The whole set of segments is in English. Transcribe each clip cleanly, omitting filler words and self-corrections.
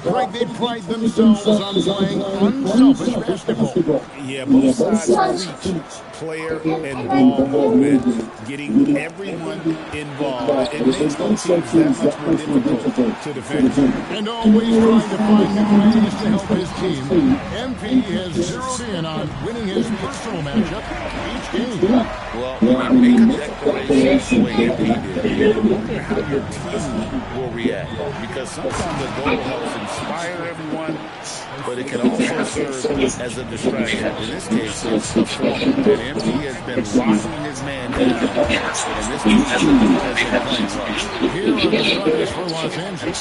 Greg, they pride themselves on playing unselfish basketball. Yeah, both sides preach player and ball movement, getting everyone involved. It makes those teams that much more difficult to defend. And always trying to find new ways to help his team, MP has zeroed in on winning his personal matchup each game. Well, when you make a declaration the way MP did, you wonder how your team will react. Because sometimes a goal helps inspire everyone, but it can also serve as a distraction. In this case, it's a flaw. And MP has been locking his man down, and this team has been playing well. Here are the starters for Los Angeles.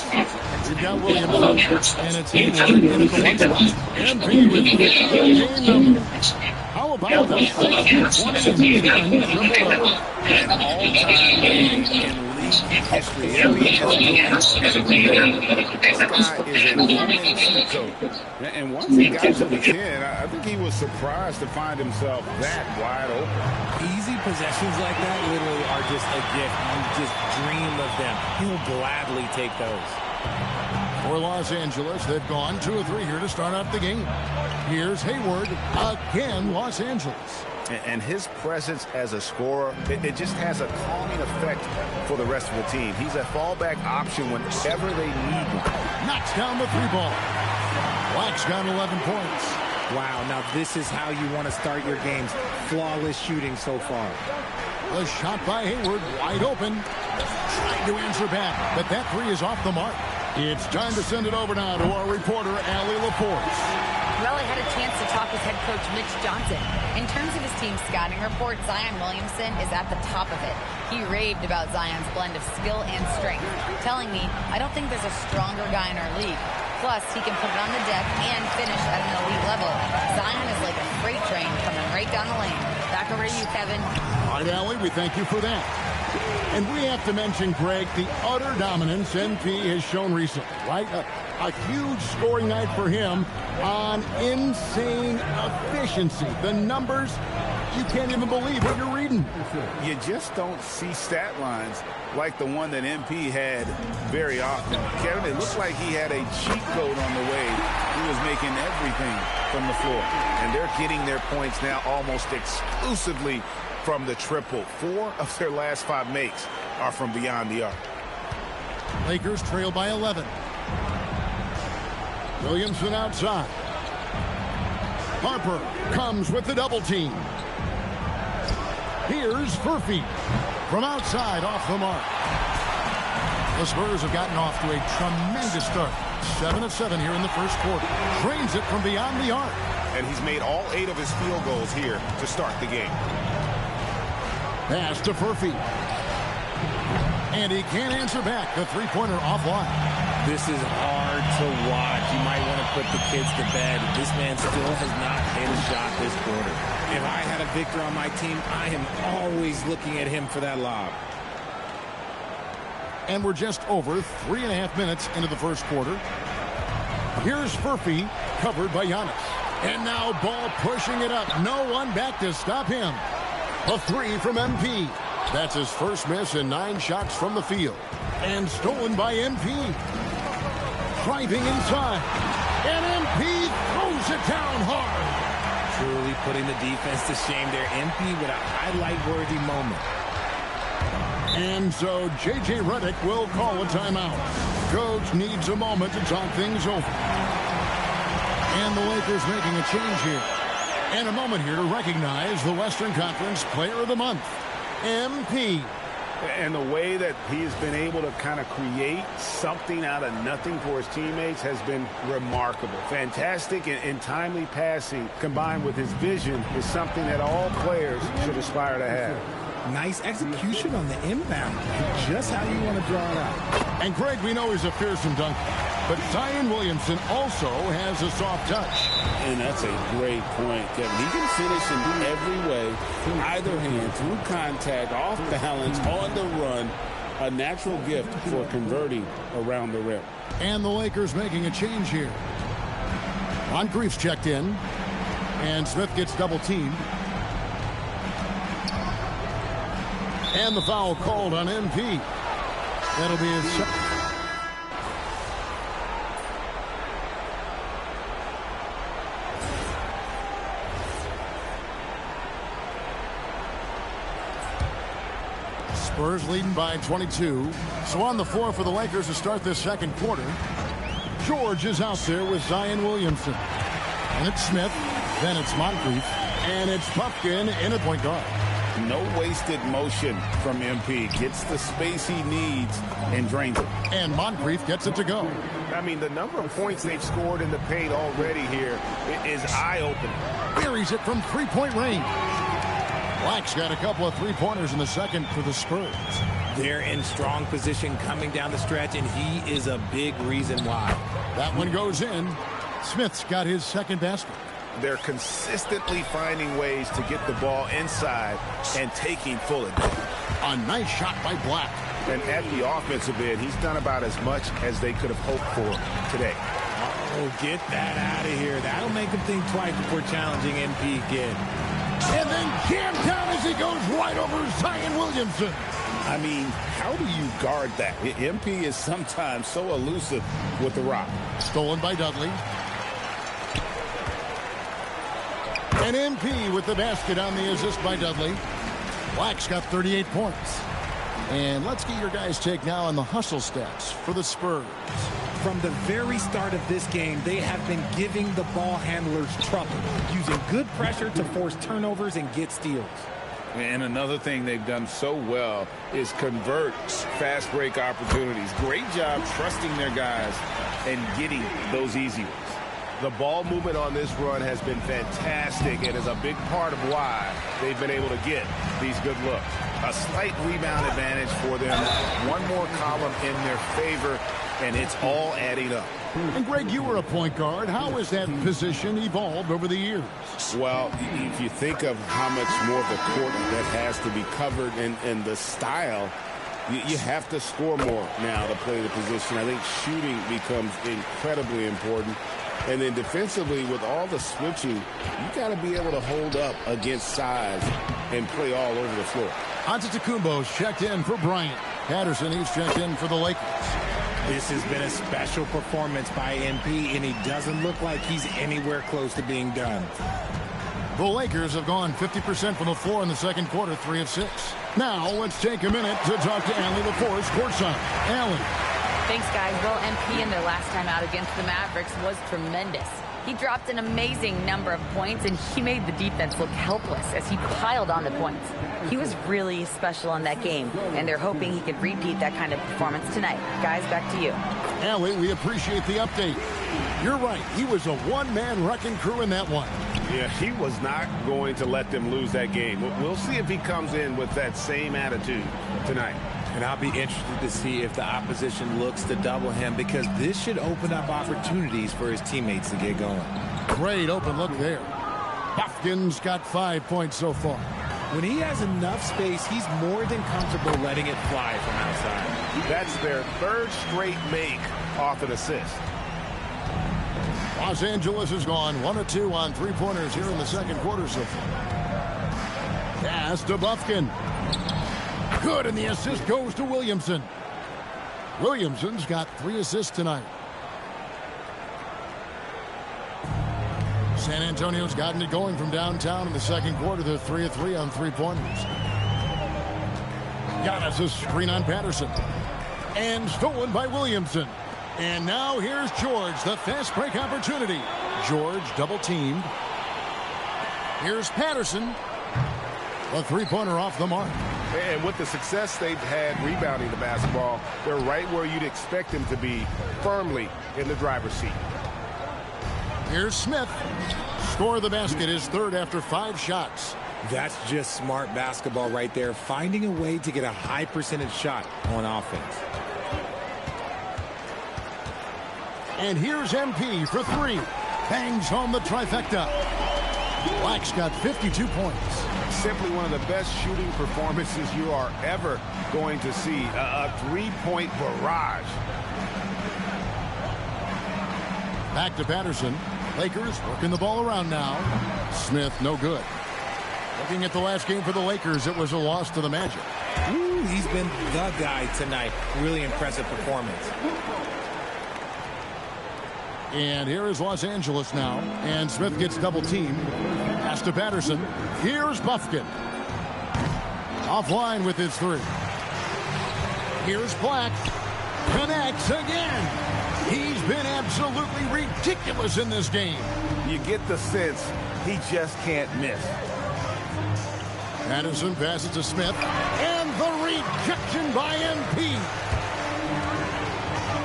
We've got Williamson, and it's Hayward in at the one spot. MP with 15 numbers. How about the 6-20-10 triple-double? An all-time game in league history. MP is doing this guy is an all-in cheat code. And once he got to the 10, I think he was surprised to find himself that wide open. Easy possessions like that literally are just a gift. You just dream of them. He'll gladly take those. For Los Angeles, they've gone 2 of 3 here to start out the game. Here's Hayward, again, Los Angeles. And his presence as a scorer, it just has a calming effect for the rest of the team. He's a fallback option whenever they need one. Knocks down the 3-ball. Black's got 11 points. Wow, now this is how you want to start your games. Flawless shooting so far. The shot by Hayward, wide open. Trying to answer back, but that 3 is off the mark. It's time to send it over now to our reporter, Allie Laporte. Well, I had a chance to talk with head coach Mitch Johnson. In terms of his team's scouting report, Zion Williamson is at the top of it. He raved about Zion's blend of skill and strength, telling me, I don't think there's a stronger guy in our league. Plus, he can put it on the deck and finish at an elite level. Zion is like a freight train coming right down the lane. Back over to you, Kevin. All right, Allie, we thank you for that. And we have to mention, Greg, the utter dominance MP has shown recently, right? A huge scoring night for him on insane efficiency. The numbers, you can't even believe what you're reading. You just don't see stat lines like the one that MP had very often. Kevin, it looked like he had a cheat code on the way. He was making everything from the floor. And they're getting their points now almost exclusively from the triple. 4 of their last 5 makes are from beyond the arc. Lakers trail by 11. Williamson outside. Harper comes with the double team. Here's Furphy from outside off the mark. The Spurs have gotten off to a tremendous start. 7 of 7 here in the first quarter. Drains it from beyond the arc. And he's made all 8 of his field goals here to start the game. Pass to Furphy. And he can't answer back. The three-pointer offline. This is hard to watch. You might want to put the kids to bed. This man still has not hit a shot this quarter. If I had a Victor on my team, I am always looking at him for that lob. And we're just over 3.5 minutes into the first quarter. Here's Furphy, covered by Giannis. And now Ball pushing it up. No one back to stop him. A 3 from MP. That's his first miss in 9 shots from the field. And stolen by MP. Driving inside. And MP throws it down hard. Truly putting the defense to shame there. MP with a highlight-worthy moment. And so J.J. Redick will call a timeout. Coach needs a moment to talk things over. And the Lakers making a change here. And a moment here to recognize the Western Conference Player of the Month, MP. And the way that he has been able to kind of create something out of nothing for his teammates has been remarkable. Fantastic and timely passing combined with his vision is something that all players should aspire to have. Nice execution on the inbound. Just how you want to draw it out. And Greg, we know he's a fearsome dunker. But Zion Williamson also has a soft touch. And that's a great point, Kevin. He can finish in every way, either hand, through contact, off balance, on the run. A natural gift for converting around the rim. And the Lakers making a change here. Moncrief's checked in. And Smith gets double teamed. And the foul called on MP. That'll be his. Spurs leading by 22. So on the floor for the Lakers to start this second quarter. George is out there with Zion Williamson. And it's Smith. Then it's Moncrief. And it's Pumpkin in at point guard. No wasted motion from MP. Gets the space he needs and drains it. And Moncrief gets it to go. I mean, the number of points they've scored in the paint already here is eye-opening. Buries it from three-point range. Black's got a couple of three-pointers in the second for the Spurs. They're in strong position coming down the stretch, and he is a big reason why. That one goes in. Smith's got his second basket. They're consistently finding ways to get the ball inside and taking full advantage. A nice shot by Black. And at the offensive end, he's done about as much as they could have hoped for today. Oh, get that out of here. That'll make him think twice before challenging MP again. And then jammed down as he goes right over Zion Williamson. I mean, how do you guard that? MP is sometimes so elusive with the rock. Stolen by Dudley. And MP with the basket on the assist by Dudley. Black's got 38 points. And let's get your guys' take now on the hustle stats for the Spurs. From the very start of this game, they have been giving the ball handlers trouble, using good pressure to force turnovers and get steals. And another thing they've done so well is convert fast break opportunities. Great job trusting their guys and getting those easy ones. The ball movement on this run has been fantastic and is a big part of why they've been able to get these good looks. A slight rebound advantage for them. One more column in their favor, and it's all adding up. And Greg, you were a point guard. How has that position evolved over the years? Well, if you think of how much more of the court that has to be covered and the style, you have to score more now to play the position. I think shooting becomes incredibly important. And then defensively, with all the switching, you got to be able to hold up against size and play all over the floor. Antetokounmpo's checked in for Bryant. Patterson, he's checked in for the Lakers. This has been a special performance by MP, and he doesn't look like he's anywhere close to being done. The Lakers have gone 50% from the floor in the second quarter, 3 of 6. Now, let's take a minute to talk to Allie LaForce courtside. Allie. Thanks, guys. Well, MP in their last time out against the Mavericks was tremendous. He dropped an amazing number of points, and he made the defense look helpless as he piled on the points. He was really special in that game, and they're hoping he could repeat that kind of performance tonight. Guys, back to you. Allie, we appreciate the update. You're right. He was a one-man wrecking crew in that one. Yeah, he was not going to let them lose that game. We'll see if he comes in with that same attitude tonight. And I'll be interested to see if the opposition looks to double him, because this should open up opportunities for his teammates to get going. Great open look there. Pumpkin's got 5 points so far. When he has enough space, he's more than comfortable letting it fly from outside. That's their third straight make off an assist. Los Angeles has gone 1 of 2 on three-pointers here in the second quarter so far. Pass to Buffkin. Good, and the assist goes to Williamson. Williamson's got 3 assists tonight. San Antonio's gotten it going from downtown in the second quarter. They're 3 of 3 on three-pointers. Giannis a screen on Patterson. And stolen by Williamson. And now here's George, the fast break opportunity. George double-teamed. Here's Patterson. A three-pointer off the mark. And with the success they've had rebounding the basketball, they're right where you'd expect them to be, firmly in the driver's seat. Here's Smith. Score of the basket is third after 5 shots. That's just smart basketball right there, finding a way to get a high percentage shot on offense. And here's MP for 3. Bangs home the trifecta. Black's got 52 points. Simply one of the best shooting performances you are ever going to see. A three-point barrage. Back to Patterson. Lakers working the ball around now. Smith, no good. Looking at the last game for the Lakers, it was a loss to the Magic. Ooh, he's been the guy tonight. Really impressive performance. And here is Los Angeles now. And Smith gets double-teamed. Pass to Patterson. Here's Buffkin. Offline with his 3. Here's Black. Connects again. He's been absolutely ridiculous in this game. You get the sense he just can't miss. Patterson passes to Smith. And the rejection by MP.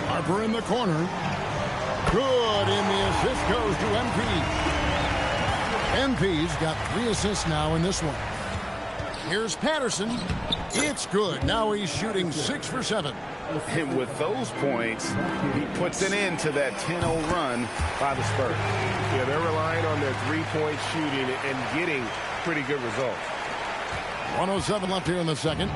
Harper in the corner. Good, and the assist goes to MP. MP's got 3 assists now in this one. Here's Patterson. It's good. Now he's shooting 6 for 7. And with those points, he puts an end to that 10-0 run by the Spurs. Yeah, they're relying on their three-point shooting and getting pretty good results. 1:07 left here in the second.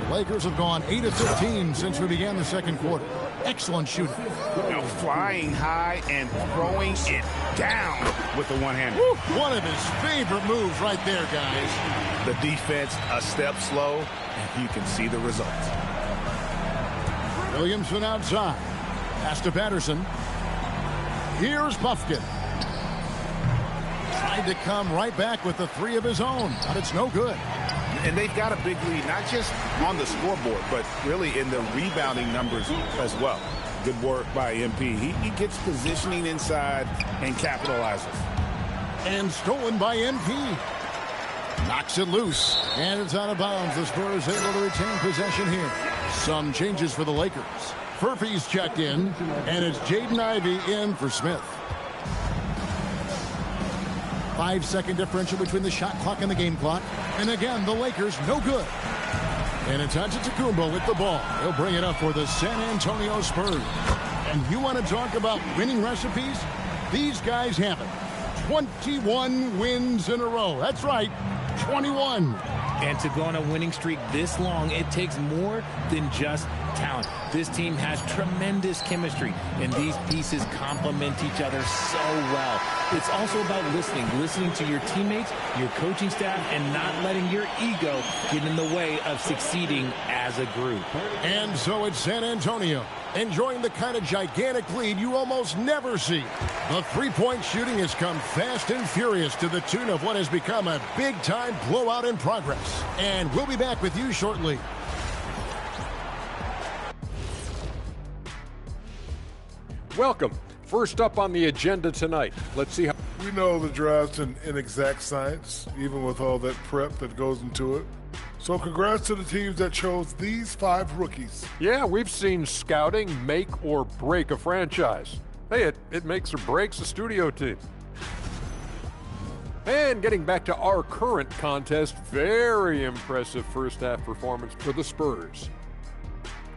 The Lakers have gone 8 of 15 since we began the second quarter. Excellent shooting. You know, flying high and throwing it down with the one-hander. One of his favorite moves right there, guys. The defense a step slow, and you can see the results. Williamson outside. Pass to Patterson. Here's Buffkin. Tried to come right back with the 3 of his own, but it's no good. And they've got a big lead, not just on the scoreboard, but really in the rebounding numbers as well. Good work by MP. He gets positioning inside and capitalizes. And stolen by MP. Knocks it loose. And it's out of bounds. The Spurs able to retain possession here. Some changes for the Lakers. Furphy's checked in, and it's Jaden Ivey in for Smith. 5-second differential between the shot clock and the game clock. And again, the Lakers no good. And it's Antetokounmpo with the ball. He'll bring it up for the San Antonio Spurs. And you want to talk about winning recipes? These guys have it. 21 wins in a row. That's right, 21. And to go on a winning streak this long, it takes more than just talent. This team has tremendous chemistry, and these pieces complement each other so well. It's also about listening to your teammates, your coaching staff, and not letting your ego get in the way of succeeding as a group. And so it's San Antonio, enjoying the kind of gigantic lead you almost never see. The three-point shooting has come fast and furious to the tune of what has become a big-time blowout in progress. And we'll be back with you shortly. Welcome. First up on the agenda tonight, let's see how... We know the draft's an inexact science, even with all that prep that goes into it. So congrats to the teams that chose these 5 rookies. Yeah, we've seen scouting make or break a franchise. Hey, it makes or breaks a studio team. And getting back to our current contest, very impressive first half performance for the Spurs.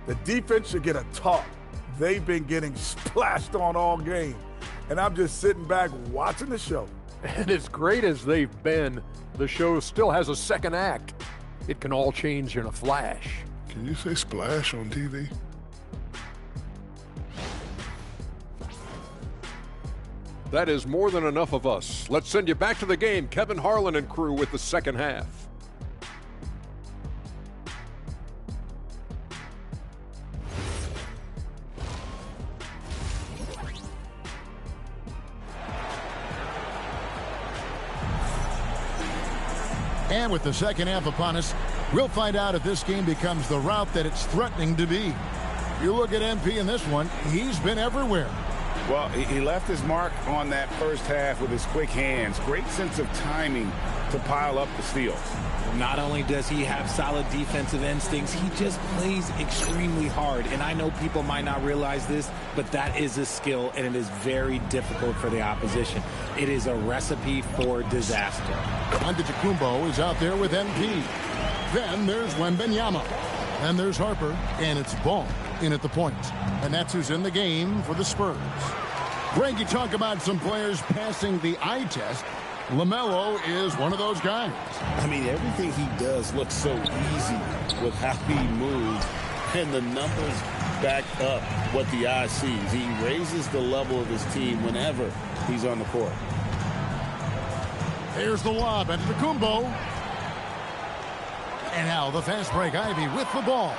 The defense should get a talk. They've been getting splashed on all game. And I'm just sitting back watching the show. And as great as they've been, the show still has a second act. It can all change in a flash. Can you say splash on TV? That is more than enough of us. Let's send you back to the game. Kevin Harlan and crew with the second half. And with the second half upon us, we'll find out if this game becomes the route that it's threatening to be. You look at MP in this one, he's been everywhere. Well, he left his mark on that first half with his quick hands. Great sense of timing to pile up the steals. Not only does he have solid defensive instincts, he just plays extremely hard. And I know people might not realize this, but that is a skill, and it is very difficult for the opposition. It is a recipe for disaster. Antetokounmpo is out there with MP. Then there's Wembanyama. Then there's Harper, and it's Ball in at the point. And that's who's in the game for the Spurs. Greg, you talk about some players passing the eye test. LaMelo is one of those guys. I mean, everything he does looks so easy with how he moves, and the numbers back up what the eye sees. He raises the level of his team whenever he's on the court. Here's the lob at Antetokounmpo. And now the fast break. Ivy with the ball.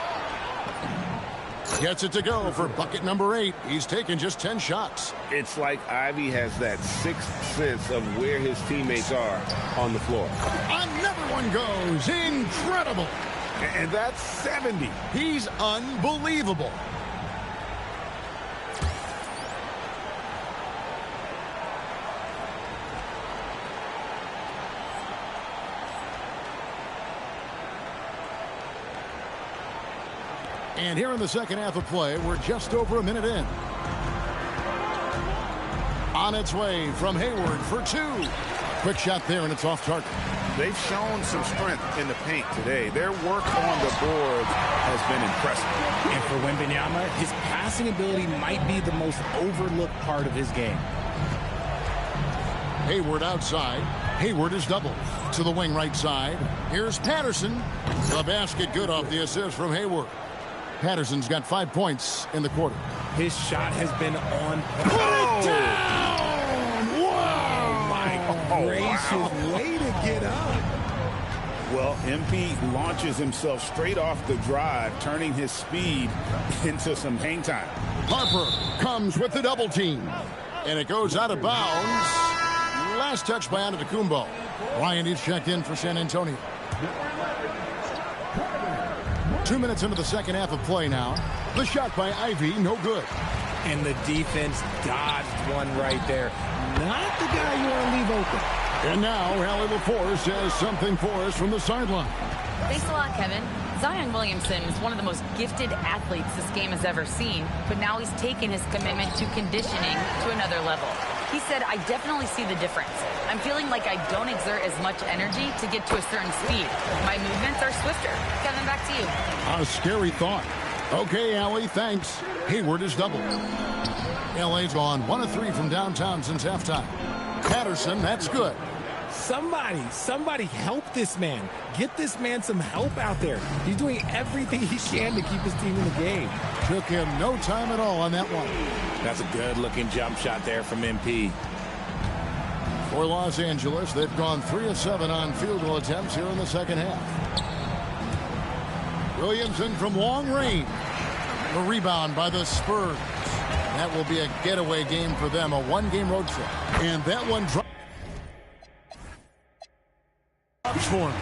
Gets it to go for bucket number 8. He's taken just 10 shots. It's like Ivy has that sixth sense of where his teammates are on the floor. Another one goes. Incredible. And that's 70. He's unbelievable. And here in the second half of play, we're just over a minute in. On its way from Hayward for two. Quick shot there, and it's off target. They've shown some strength in the paint today. Their work on the board has been impressive. And for Wembanyama, his passing ability might be the most overlooked part of his game. Hayward outside. Hayward is doubled to the wing right side. Here's Patterson. The basket good off the assist from Hayward. Patterson's got 5 points in the quarter. His shot has been on. Put it down! Oh, my gracious. Wow. Way to get up. Well, MP launches himself straight off the drive, turning his speed into some hang time. Harper comes with the double team. And it goes out of bounds. Last touch by Antetokounmpo. Ryan is checked in for San Antonio. 2 minutes into the second half of play now. The shot by Ivy, no good. And the defense dodged one right there. Not the guy you want to leave open. And now, Allie LaForce has something for us from the sideline. Thanks a lot, Kevin. Zion Williamson is one of the most gifted athletes this game has ever seen, but now he's taken his commitment to conditioning to another level. He said, I definitely see the difference. I'm feeling like I don't exert as much energy to get to a certain speed. My movements are swifter. Kevin, back to you. A scary thought. Okay, Allie, thanks. Hayward is doubled. LA's gone 1 of 3 from downtown since halftime. Patterson, that's good. Somebody help this man. Get this man some help out there. He's doing everything he can to keep his team in the game. Took him no time at all on that one. That's a good-looking jump shot there from MP. For Los Angeles, they've gone 3 of 7 on field goal attempts here in the second half. Williamson from long range. The rebound by the Spurs. That will be a getaway game for them, a one-game road trip. And that one drops for him.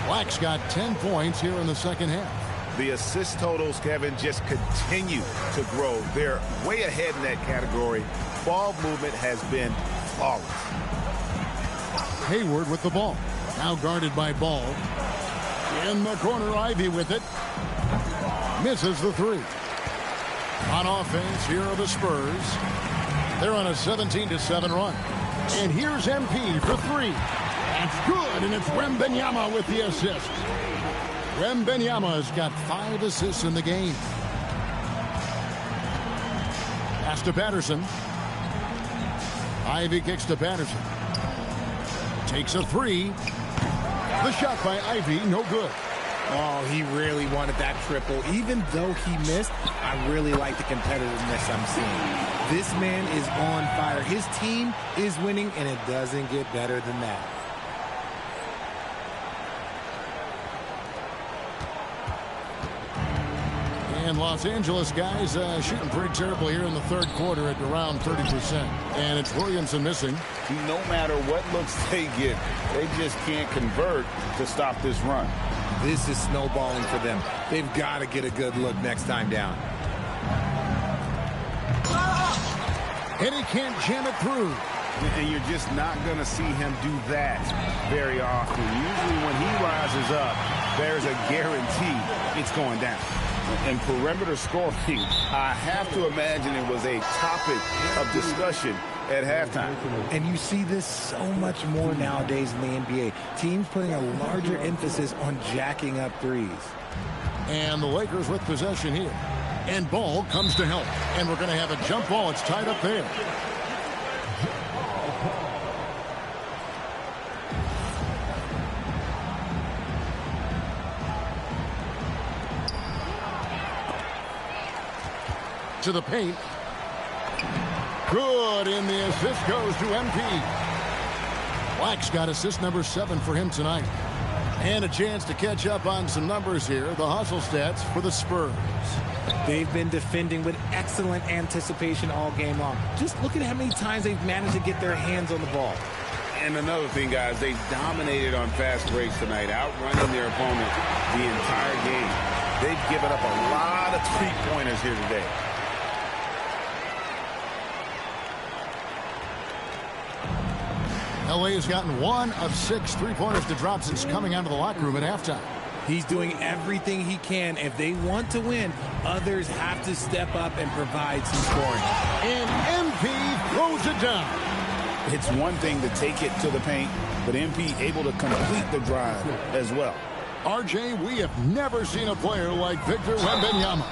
Black's got 10 points here in the second half. The assist totals, Kevin, just continue to grow. They're way ahead in that category. Ball movement has been flawless. Hayward with the ball. Now guarded by Ball. In the corner, Ivy with it. Misses the three. On offense, here are the Spurs. They're on a 17-7 run. And here's MP for three. That's good, and it's Wembanyama with the assist. Wembanyama's got 5 assists in the game. Pass to Patterson. Ivy kicks to Patterson. Takes a three. The shot by Ivy, no good. Oh, he really wanted that triple. Even though he missed, I really like the competitiveness I'm seeing. This man is on fire. His team is winning, and it doesn't get better than that. And Los Angeles guys shooting pretty terrible here in the third quarter at around 30%. And it's Williamson missing. No matter what looks they get, they just can't convert to stop this run. This is snowballing for them. They've got to get a good look next time down. And he can't jam it through. And you're just not going to see him do that very often. Usually when he rises up, there's a guarantee it's going down. And perimeter scoring, I have to imagine it was a topic of discussion at halftime. And you see this so much more nowadays in the NBA. Teams putting a larger emphasis on jacking up threes. And the Lakers with possession here. And Ball comes to help. And we're going to have a jump ball. It's tied up there. To the paint. Good, and the assist goes to MP. Black's got assist number 7 for him tonight. And a chance to catch up on some numbers here. The hustle stats for the Spurs. They've been defending with excellent anticipation all game long. Just look at how many times they've managed to get their hands on the ball. And another thing, guys, they've dominated on fast breaks tonight, outrunning their opponent the entire game. They've given up a lot of three-pointers here today. LA has gotten 1 of 6 three-pointers to drop since coming out of the locker room at halftime. He's doing everything he can. If they want to win, others have to step up and provide some scoring. And MP throws it down. It's one thing to take it to the paint, but MP able to complete the drive as well. RJ, we have never seen a player like Victor Wembanyama.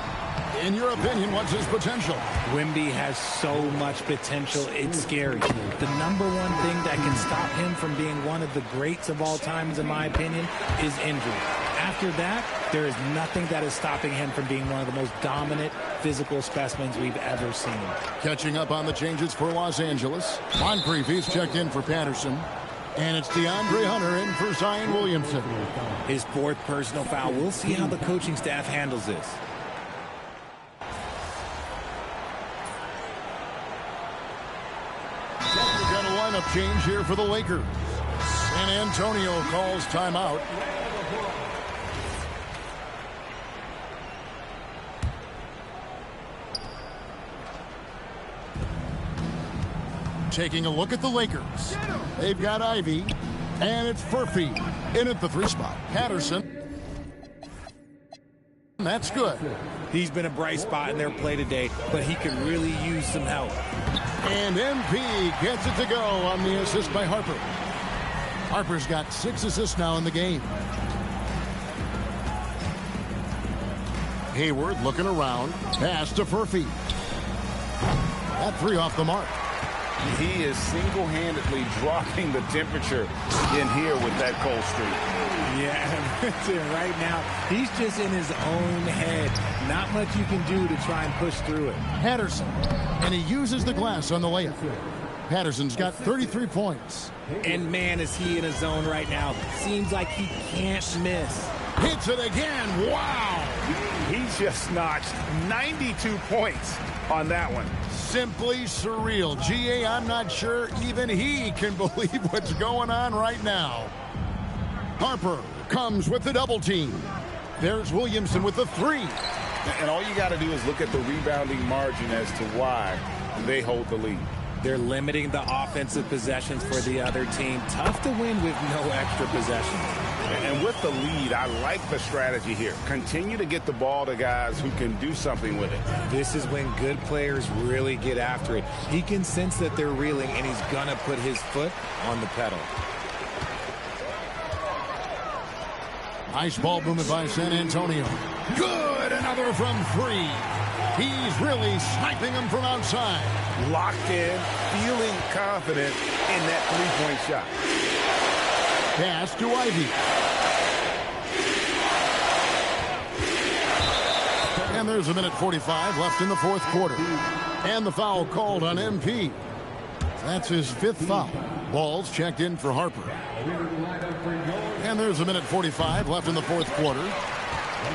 In your opinion, what's his potential? Wemby has so much potential, it's scary. The number one thing that can stop him from being one of the greats of all times, in my opinion, is injury. After that, there is nothing that is stopping him from being one of the most dominant physical specimens we've ever seen. Catching up on the changes for Los Angeles. Moncrief, he's checked in for Patterson. And it's DeAndre Hunter in for Zion Williamson. His 4th personal foul. We'll see how the coaching staff handles this. We've got a lineup change here for the Lakers. San Antonio calls timeout. Taking a look at the Lakers. They've got Ivy, and it's Furphy in at the 3 spot. Patterson. That's good. He's been a bright spot in their play today, but he could really use some help. And MP gets it to go on the assist by Harper. Harper's got 6 assists now in the game. Hayward looking around. Pass to Furphy. That 3 off the mark. He is single-handedly dropping the temperature in here with that cold streak. Yeah, right now, he's just in his own head. Not much you can do to try and push through it. Patterson, and he uses the glass on the layup. Patterson's got 33 points. And man, is he in a zone right now. Seems like he can't miss. Hits it again. Wow. He just notched 92 points on that one. Simply surreal. GA, I'm not sure even he can believe what's going on right now. Harper comes with the double team. There's Williamson with the 3. And all you got to do is look at the rebounding margin as to why they hold the lead. They're limiting the offensive possessions for the other team. Tough to win with no extra possessions. And with the lead, I like the strategy here. Continue to get the ball to guys who can do something with it. This is when good players really get after it. He can sense that they're reeling, and he's going to put his foot on the pedal. Nice ball movement by San Antonio. Good, another from 3. He's really sniping them from outside. Locked in, feeling confident in that three-point shot. Pass to Ivy. And there's 1:45 left in the 4th quarter. And the foul called on MP. That's his 5th foul. Ball's checked in for Harper. And there's 1:45 left in the 4th quarter.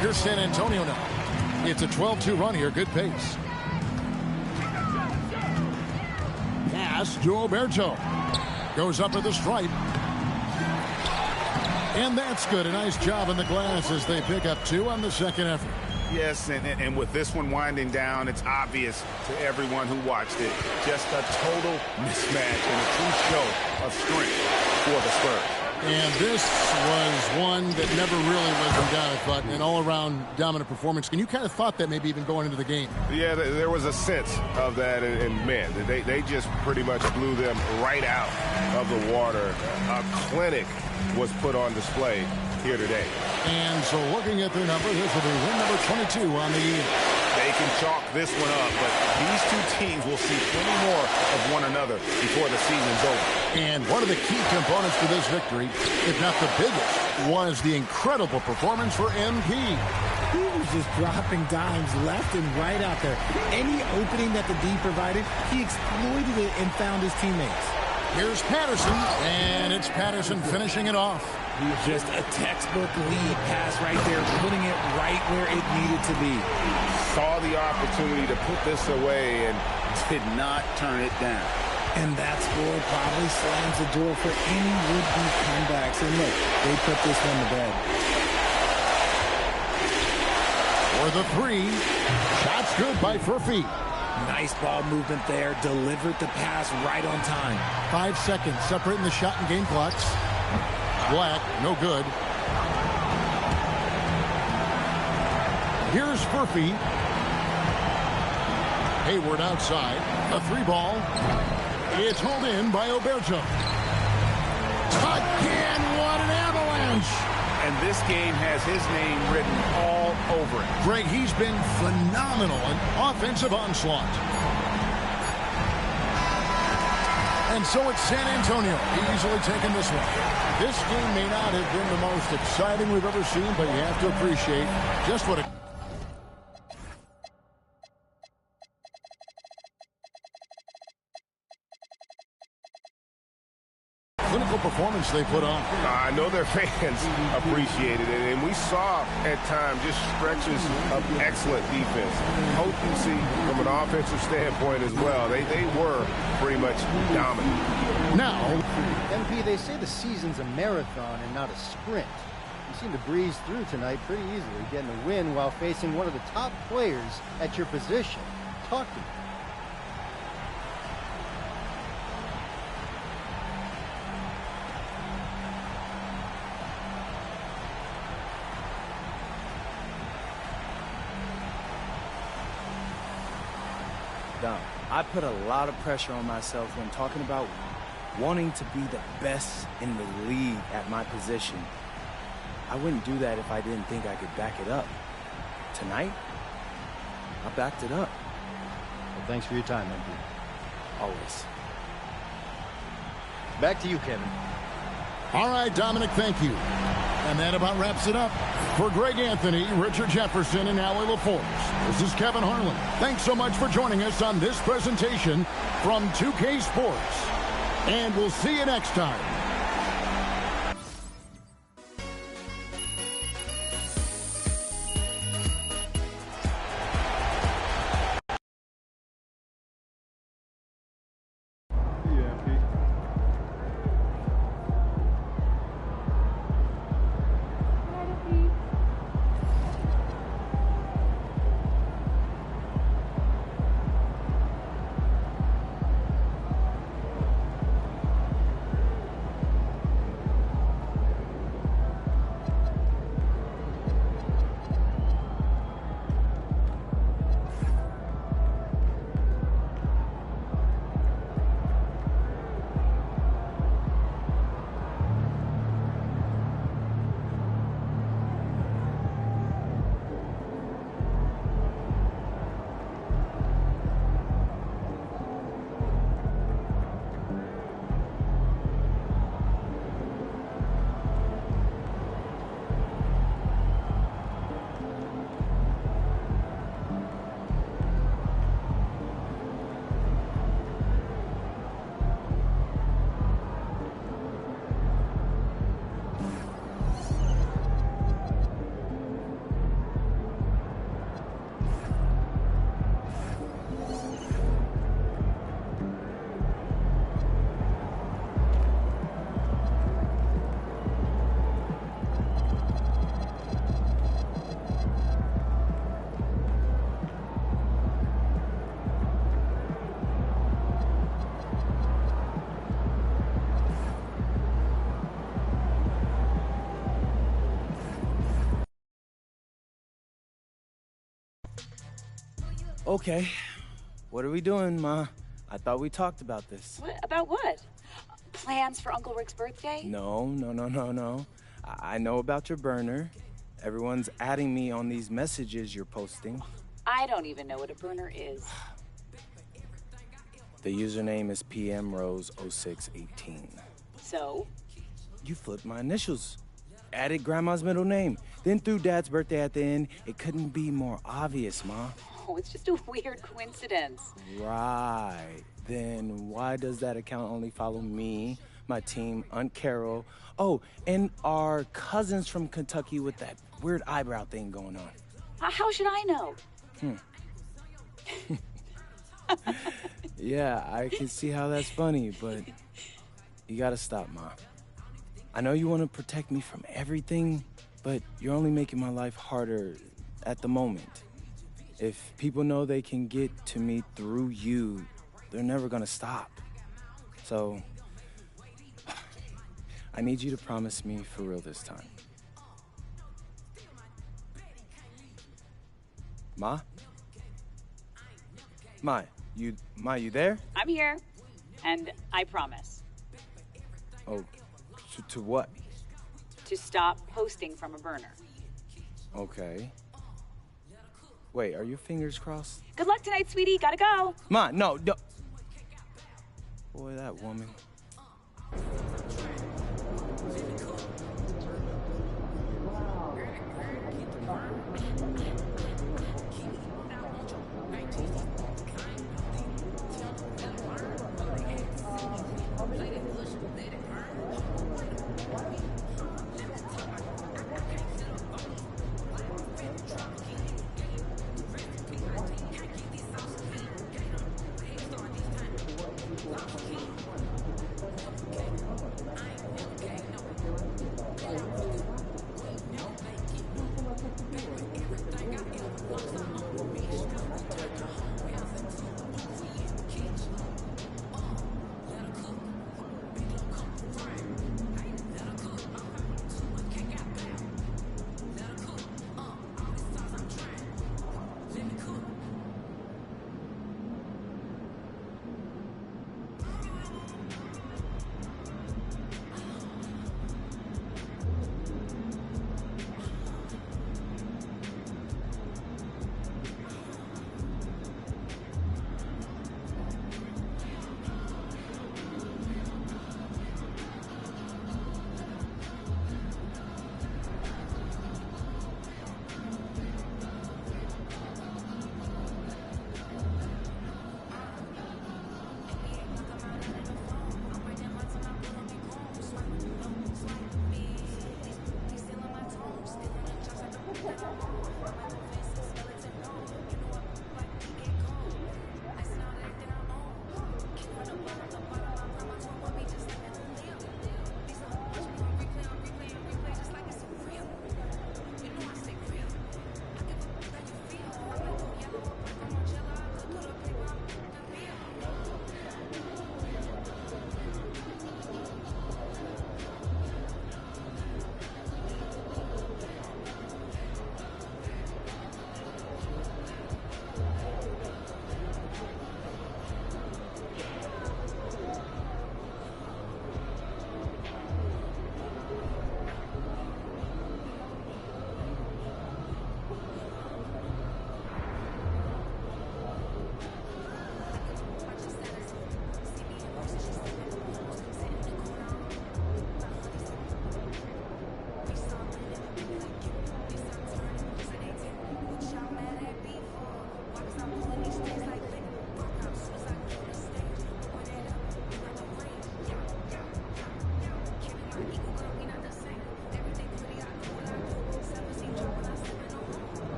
Here's San Antonio now. It's a 12-2 run here. Good pace. Pass to Oberto. Goes up to the stripe. And that's good. A nice job in the glass as they pick up 2 on the 2nd effort. Yes, and with this one winding down, it's obvious to everyone who watched it. Just a total mismatch and a true show of strength for the Spurs. And this was one that never really was in doubt, but an all-around dominant performance. And you kind of thought that maybe even going into the game. Yeah, there was a sense of that, and man, they just pretty much blew them right out of the water. A clinic was put on display here today. And so looking at their number, this will be win number 22 on the year. They can chalk this one up, but these 2 teams will see plenty more of one another before the season's over. And one of the key components to this victory, if not the biggest, was the incredible performance for MP. He was just dropping dimes left and right out there. Any opening that the D provided, he exploited it and found his teammates. Here's Patterson, and it's Patterson finishing it off. Just a textbook lead pass right there, putting it right where it needed to be. Saw the opportunity to put this away and did not turn it down. And that score probably slams the door for any would-be comebacks. And look, they put this one to bed. For the three, shot's good by Furphy. Nice ball movement there. Delivered the pass right on time. 5 seconds separating the shot and game clocks. Black, no good. Here's Furphy. Hayward outside. A 3-ball. It's hauled in by Oberto. Again, what an avalanche! And this game has his name written all over it. Greg, he's been phenomenal in offensive onslaught. And so it's San Antonio easily taking this one. This game may not have been the most exciting we've ever seen, but you have to appreciate just what a clinical performance they put on. I know their fans appreciated it, and we saw at times just stretches of excellent defense. Potency from an offensive standpoint as well. They were pretty much dominant. Now, MP, they say the season's a marathon and not a sprint. You seem to breeze through tonight pretty easily, getting a win while facing one of the top players at your position. Talk to me. I put a lot of pressure on myself when talking about wanting to be the best in the league at my position. I wouldn't do that if I didn't think I could back it up. Tonight, I backed it up. Well, thanks for your time, MP. Always. Back to you, Kevin. all right, Dominic, thank you. And that about wraps it up. For Greg Anthony, Richard Jefferson, and Allie LaForce, this is Kevin Harlan. Thanks so much for joining us on this presentation from 2K Sports. And we'll see you next time. Okay, what are we doing, Ma? I thought we talked about this. What? About what? Plans for Uncle Rick's birthday? No. I know about your burner. Everyone's adding me on these messages you're posting. I don't even know what a burner is. The username is PMRose0618. So? You flipped my initials. Added Grandma's middle name. Then threw Dad's birthday at the end. It couldn't be more obvious, Ma. Oh, it's just a weird coincidence. Right. Then why does that account only follow me, my team, Aunt Carol, oh, and our cousins from Kentucky with that weird eyebrow thing going on? How should I know? Yeah, I can see how that's funny, but you gotta stop, Ma. I know you want to protect me from everything, but you're only making my life harder at the moment. If people know they can get to me through you, they're never gonna stop. So, I need you to promise me for real this time. Ma? Ma, you there? I'm here, and I promise Oh, to what? to stop posting from a burner. Okay. Wait, are your fingers crossed? Good luck tonight, sweetie. Gotta go. Ma, no. Boy, that woman.